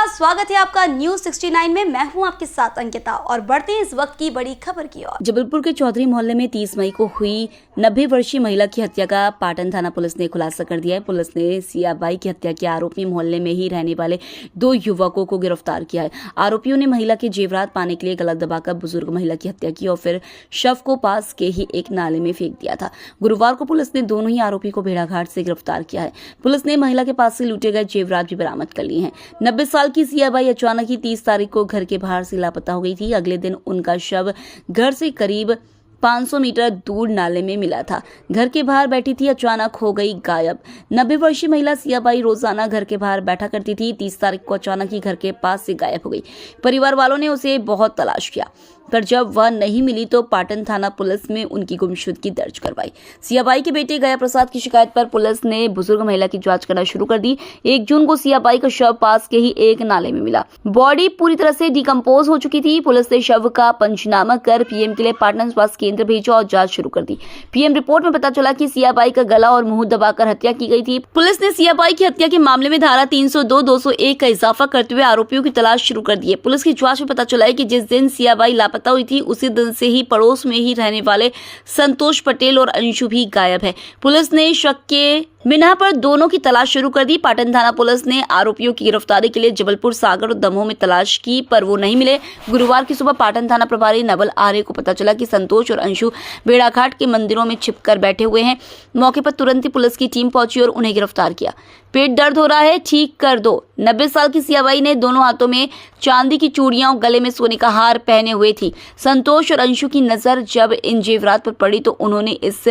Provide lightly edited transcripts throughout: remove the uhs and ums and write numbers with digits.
नमस्कार, स्वागत है आपका न्यूज 69 में। मैं हूं आपके साथ अंकिता और बढ़ते हैं इस वक्त की बड़ी खबर की ओर। जबलपुर के चौधरी मोहल्ले में 30 मई को हुई 90 वर्षीय महिला की हत्या का पाटन थाना पुलिस ने खुलासा कर दिया है। पुलिस ने सियाबाई की हत्या के आरोपी मोहल्ले में ही रहने वाले 2 युवकों को गिरफ्तार किया है। आरोपियों ने महिला के जेवरात पाने के लिए गला दबाकर बुजुर्ग महिला की हत्या की और फिर शव को पास के ही एक नाले में फेंक दिया था। गुरुवार को पुलिस ने दोनों ही आरोपी को भेड़ाघाट से गिरफ्तार किया है। पुलिस ने महिला के पास से लूटे गए जेवरात भी बरामद कर लिए हैं। 90 साल की सियाबाई अचानक ही 30 तारीख को घर के बाहर से लापता हो गई थी। अगले दिन उनका शव घर से करीब 500 मीटर दूर नाले में मिला था। घर के बाहर बैठी थी, अचानक हो गई गायब। 90 वर्षीय महिला सियाबाई रोजाना घर के बाहर बैठा करती थी। 30 तारीख को अचानक ही घर के पास से गायब हो गई। परिवार वालों ने उसे बहुत तलाश किया, पर जब वह नहीं मिली तो पाटन थाना पुलिस में उनकी गुमशुदगी दर्ज करवाई। सियाबाई के बेटे गया प्रसाद की शिकायत पर पुलिस ने बुजुर्ग महिला की जांच करना शुरू कर दी। 1 जून को सियाबाई का शव पास के ही एक नाले में मिला। बॉडी पूरी तरह से डिकम्पोज हो चुकी थी। पुलिस ने शव का पंचनामा कर पीएम के लिए पाटन स्वास्थ्य केंद्र भेजा और जांच शुरू कर दी। पीएम रिपोर्ट में पता चला कि सियाबाई का गला और मुंह दबाकर हत्या की गई थी। पुलिस ने सियाबाई की हत्या के मामले में धारा 302, 201 का इजाफा करते हुए आरोपियों की तलाश शुरू कर दी है। पुलिस की जांच में पता चला है कि जिस दिन सियाबाई लापता हुई थी उसी दिन से ही पड़ोस में ही रहने वाले संतोष पटेल और अंशु भी गायब है। पुलिस ने शक के बिना पर दोनों की तलाश शुरू कर दी। पाटन थाना पुलिस ने आरोपियों की गिरफ्तारी के लिए जबलपुर, सागर और दमोह में तलाश की, पर वो नहीं मिले। गुरुवार की सुबह पाटन थाना प्रभारी नवल आर्य को पता चला कि संतोष और अंशु भेड़ाघाट के मंदिरों में छिपकर बैठे हुए हैं। मौके पर तुरंत ही पुलिस की टीम पहुंची और उन्हें गिरफ्तार किया। पेट दर्द हो रहा है, ठीक कर दो। 90 साल की सियाबाई ने दोनों हाथों में चांदी की चूड़ियां और गले में सोने का हार पहने हुए थी। संतोष और अंशु की नजर जब इन जेवरात पर पड़ी तो उन्होंने इस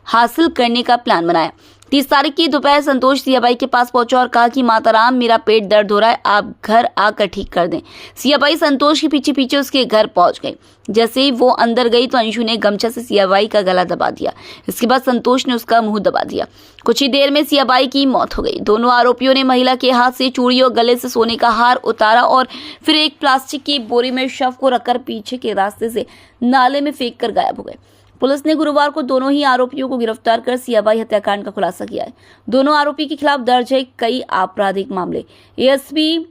हासिल करने का प्लान बनाया। 30 तारीख की दोपहर संतोष सियाबाई के पास पहुंचा और कहा कि माता राम, मेरा पेट दर्द हो रहा है, आप घर आकर ठीक कर दें। सियाबाई संतोष के पीछे पीछे उसके घर पहुंच गई। जैसे ही वो अंदर गई तो अंशु ने गमछा से सियाबाई का गला दबा दिया। इसके बाद संतोष ने उसका मुंह दबा दिया। कुछ ही देर में सियाबाई की मौत हो गई। दोनों आरोपियों ने महिला के हाथ से चूड़ी और गले से सोने का हार उतारा और फिर एक प्लास्टिक की बोरी में शव को रखकर पीछे के रास्ते से नाले में फेंक कर गायब हो गए। पुलिस ने गुरुवार को दोनों ही आरोपियों को गिरफ्तार कर सियाबाई हत्याकांड का खुलासा किया है। दोनों आरोपी के खिलाफ दर्ज है कई आपराधिक मामले। एएसपी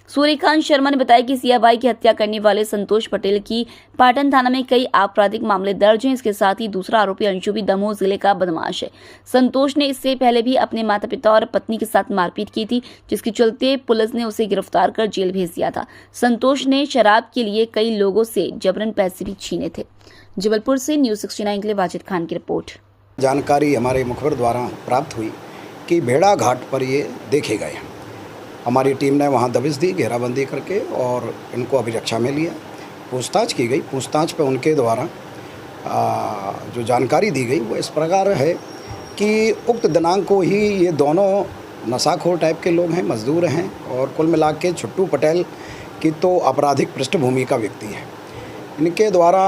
सूर्यकांत शर्मा ने बताया कि सियाबाई की हत्या करने वाले संतोष पटेल की पाटन थाना में कई आपराधिक मामले दर्ज हैं। इसके साथ ही दूसरा आरोपी अंशु भी दमोह जिले का बदमाश है। संतोष ने इससे पहले भी अपने माता पिता और पत्नी के साथ मारपीट की थी, जिसके चलते पुलिस ने उसे गिरफ्तार कर जेल भेज दिया था। संतोष ने शराब के लिए कई लोगों से जबरन पैसे भी छीने थे। जबलपुर से न्यूज 69 के लिए वाजिद खान की रिपोर्ट। जानकारी हमारे मुखबिर द्वारा प्राप्त हुई कि भेड़ाघाट पर ये देखे गए। हमारी टीम ने वहाँ दबिश दी, घेराबंदी करके, और इनको अभिरक्षा में लिया। पूछताछ की गई। पूछताछ पर उनके द्वारा जो जानकारी दी गई वो इस प्रकार है कि उक्त दिनांक को ही ये दोनों नशाखोर टाइप के लोग हैं, मजदूर हैं, और कुल मिला के छुट्टू पटेल की तो आपराधिक पृष्ठभूमि का व्यक्ति है। इनके द्वारा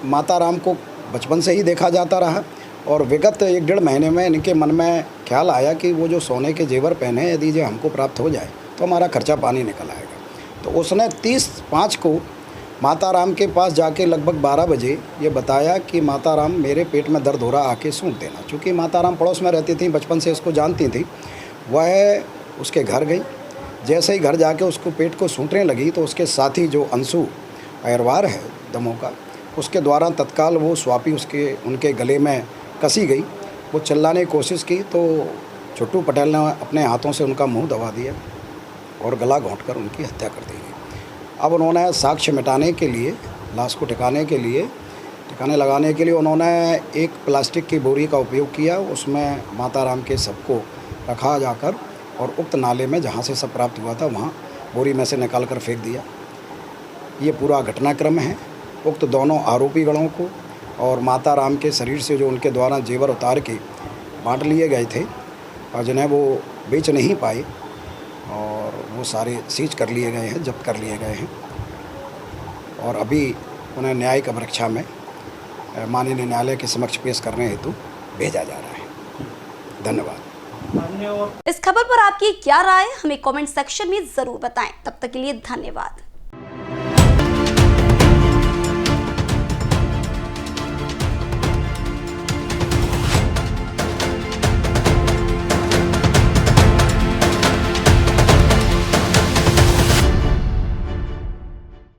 माता राम को बचपन से ही देखा जाता रहा और विगत 1-1.5 महीने में इनके मन में ख्याल आया कि वो जो सोने के जेवर पहने, यदि जो हमको प्राप्त हो जाए तो हमारा खर्चा पानी निकल आएगा। तो उसने 30/5 को माता राम के पास जाके लगभग 12 बजे ये बताया कि माता राम, मेरे पेट में दर्द हो रहा, आके सूंघ देना। चूँकि माता राम पड़ोस में रहती थी, बचपन से इसको जानती थी, वह उसके घर गई। जैसे ही घर जाके उसको पेट को सूंघने लगी तो उसके साथी जो अंशु अयरवार है दमोह का, उसके द्वारा तत्काल वो स्वापी उनके गले में कसी गई। वो चिल्लाने की कोशिश की तो छुट्टू पटेल ने अपने हाथों से उनका मुंह दबा दिया और गला घोंटकर उनकी हत्या कर दी गई। अब उन्होंने साक्ष्य मिटाने के लिए, लाश को ठिकाने लगाने के लिए उन्होंने एक प्लास्टिक की बोरी का उपयोग किया। उसमें माता राम के शव को रखा जाकर और उक्त नाले में जहाँ से सब प्राप्त हुआ था वहाँ बोरी में से निकाल कर फेंक दिया। ये पूरा घटनाक्रम है। उक्त दोनों आरोपी गणों को और माता राम के शरीर से जो उनके द्वारा जेवर उतार के बांट लिए गए थे और जिन्हें वो बेच नहीं पाए, और वो सारे सीज कर लिए गए हैं, जब्त कर लिए गए हैं, और अभी उन्हें न्यायिक अभिरक्षा में माननीय न्यायालय के समक्ष पेश करने हेतु भेजा जा रहा है। धन्यवाद। इस खबर पर आपकी क्या राय, हमें कमेंट सेक्शन में जरूर बताएं। तब तक के लिए धन्यवाद।